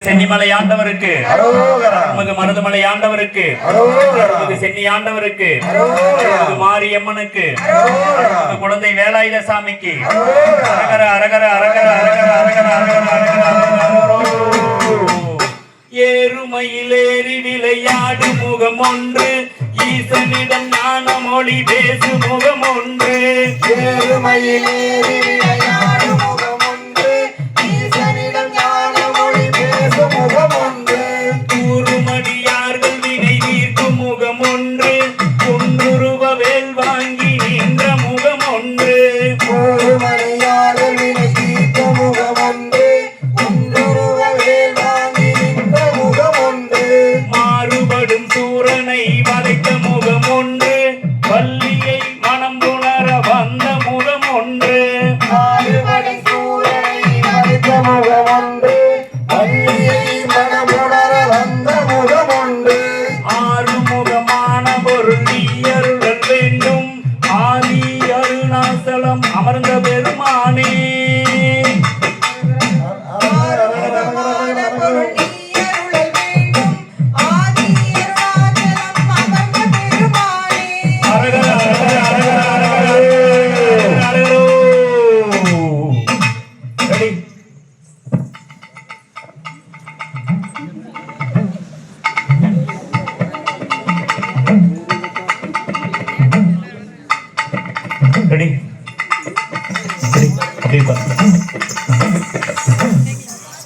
சென்னிமலை ஆண்டவருக்கு, மருதமலை ஆண்டவருக்கு, சென்னி ஆண்டவருக்கு, மாரியம்மனுக்கு, குழந்தை வேலாயுத சாமிக்கு அரகர அரகர அரகர அரகர அரகர அரகர அரகர. ஏறுமயிலேறி விளையாடு முகம் ஒன்று, ஈசனிடம் ஞான மொழி பேசு முகம் ஒன்று. ஏறுமயிலேறி விளையாடு முகம் ஒன்று, ஈசனிடம் ஞான மொழி பேசு முகம் ஒன்று. கூறுமடியார்கள் வினை தீர்க்கும் முகம் ஒன்று, குன்றுருவ வேல் வாங்கி நின்ற முகம் ஒன்று. கூறுமடியார்கள் வினை தீர்க்கும் முகம் ஒன்று, குன்றுருவ வேல் வாங்கி நின்ற முகம் ஒன்று. மாறுபடும் சூரனை வளைத்த முகம் ஒன்று, வள்ளியை மனம் புணர வந்த முகம் ஒன்று. மாறுபடும் சூரனை வளைத்த முகம் ஒன்று, வள்ளியை மனம் புணர வந்த முகம் ஒன்று. ஆறுமுகமான பொருள் நீ அருளல் வேண்டும், ஆதி அருணாசலம் அமர்ந்த பெருமானே.